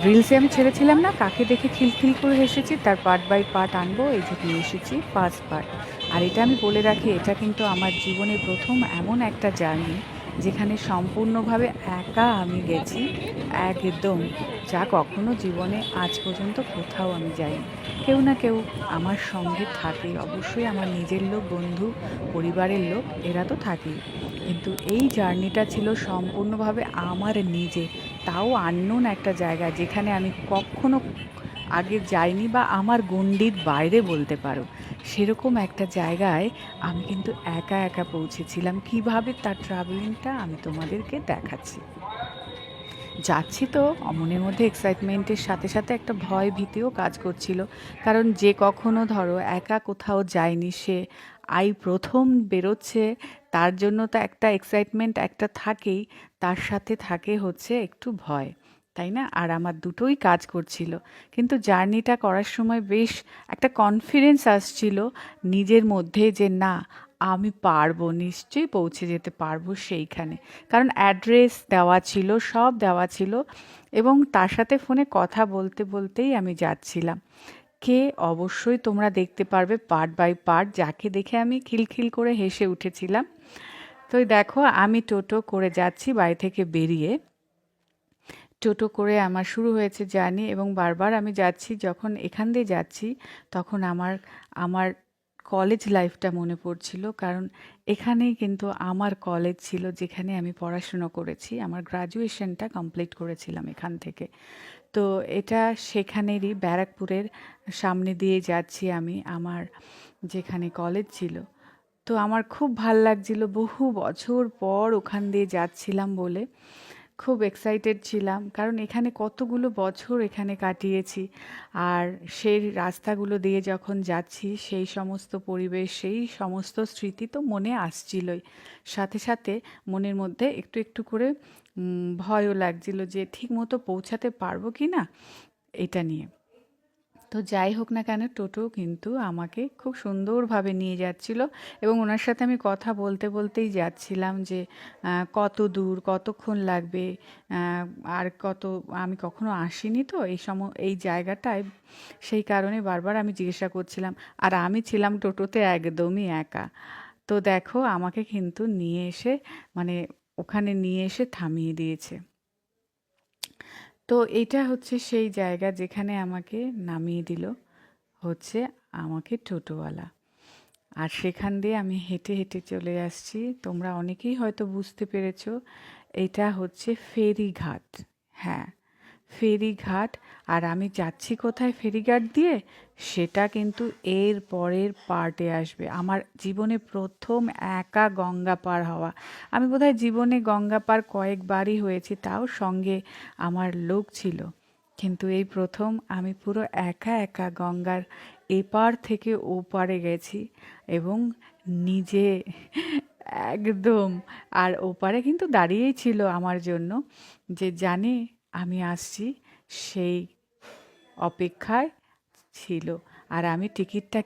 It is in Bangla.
রিলসে আমি ছেড়েছিলাম না কাকে দেখে খিলখিল করে হেসেছি, তার পার্ট বাই পার্ট আনবো, এই যে নিয়ে এসেছি ফার্স্ট পার্ট। আর এটা আমি বলে রাখি, এটা কিন্তু আমার জীবনের প্রথম এমন একটা জার্নি যেখানে সম্পূর্ণভাবে একা আমি গেছি, একদম, যা কখনো জীবনে আজ পর্যন্ত কোথাও আমি যাইনি। কেউ না কেউ আমার সঙ্গে থাকে, অবশ্যই আমার নিজের লোক, বন্ধু, পরিবারের লোক, এরা তো থাকেই। কিন্তু এই জার্নিটা ছিল সম্পূর্ণভাবে আমার নিজে, তাও আননোন একটা জায়গা যেখানে আমি কখনো আগে যাইনি, বা আমার গণ্ডির বাইরে বলতে পারো। সেরকম একটা জায়গায় আমি কিন্তু একা একা পৌঁছেছিলাম। কিভাবে তার ট্রাভেলিংটা আমি তোমাদেরকে দেখাচ্ছি। যাচ্ছি তো মনের মধ্যে এক্সাইটমেন্টের সাথে সাথে একটা ভয় ভীতিও কাজ করছিল। কারণ যে কখনো ধরো একা কোথাও যায়নি, সে প্রথম বেরোচ্ছে, তার জন্য তো একটা এক্সাইটমেন্ট একটা থাকেই, তার সাথে থাকে হচ্ছে একটু ভয়, তাই না? আর আমার দুটোই কাজ করছিল। কিন্তু জার্নিটা করার সময় বেশ একটা কনফিডেন্স আসছিল নিজের মধ্যে যে না, আমি পারবো, নিশ্চয়ই পৌঁছে যেতে পারবো সেইখানে। কারণ অ্যাড্রেস দেওয়া ছিল, সব দেওয়া ছিল, এবং তার সাথে ফোনে কথা বলতে বলতেই আমি যাচ্ছিলাম। কে, অবশ্যই তোমরা দেখতে পারবে পার্ট বাই পার্ট, যাকে দেখে আমি খিলখিল করে হেসে উঠেছিলাম। তো এই দেখো, আমি টোটো করে যাচ্ছি বাড়ি থেকে বেরিয়ে। টোটো করে আমার শুরু হয়েছে জার্নি, এবং বারবার আমি যাচ্ছি, যখন এখান দিয়ে যাচ্ছি তখন আমার আমার কলেজ লাইফটা মনে পড়ছিল। কারণ এখানেই কিন্তু আমার কলেজ ছিল, যেখানে আমি পড়াশুনো করেছি, আমার গ্রাজুয়েশনটা কমপ্লিট করেছিলাম এখান থেকে। তো এটা সেখানেরই, ব্যারাকপুরের সামনে দিয়ে যাচ্ছি আমি, আমার যেখানে কলেজ ছিল। তো আমার খুব ভাল লাগছিল, বহু বছর পর ওখান দিয়ে যাচ্ছিলাম বলে খুব এক্সাইটেড ছিলাম। কারণ এখানে কতগুলো বছর এখানে কাটিয়েছি, আর সেই রাস্তাগুলো দিয়ে যখন যাচ্ছি, সেই সমস্ত পরিবেশ, সেই সমস্ত স্মৃতি তো মনে আসছিলই। সাথে সাথে মনের মধ্যে একটু একটু করে ভয়ও লাগছিল যে ঠিক মতো পৌঁছাতে পারবো কি না, এটা নিয়ে। তো যাই হোক না কেন, টোটো কিন্তু আমাকে খুব সুন্দরভাবে নিয়ে যাচ্ছিল, এবং ওনার সাথে আমি কথা বলতে বলতেই যাচ্ছিলাম যে কত দূর, কতক্ষণ লাগবে, আহ, আর কত, আমি কখনো আসিনি তো এই জায়গাটায়, সেই কারণে বারবার আমি জিজ্ঞাসা করছিলাম। আর আমি ছিলাম টোটোতে একদমই একা। তো দেখো, আমাকে কিন্তু নিয়ে এসে, মানে ওখানে নিয়ে এসে থামিয়ে দিয়েছে। তো এইটা হচ্ছে সেই জায়গা যেখানে আমাকে নামিয়ে দিল হচ্ছে আমাকে টোটোওয়ালা। আর সেখান দিয়ে আমি হেঁটে হেঁটে চলে আসছি। তোমরা অনেকেই হয়তো বুঝতে পেরেছো, এটা হচ্ছে ফেরিঘাট। হ্যাঁ, ফেরিঘাট। আর আমি যাচ্ছি কোথায় ফেরিঘাট দিয়ে, সেটা কিন্তু এর পরের পার্টে আসবে। আমার জীবনে প্রথম একা গঙ্গা পার হওয়া। আমি বোধহয় জীবনে গঙ্গা পার কয়েকবারই হয়েছি, তাও সঙ্গে আমার লোক ছিল। কিন্তু এই প্রথম আমি পুরো একা একা গঙ্গার এপার থেকে ওপারে গেছি, এবং নিজে, একদম। আর ওপারে কিন্তু দাঁড়িয়েই ছিল আমার জন্য, যে জানে আমি আসছি, সেই অপেক্ষায় ছিল। আর আমি টিকিটটা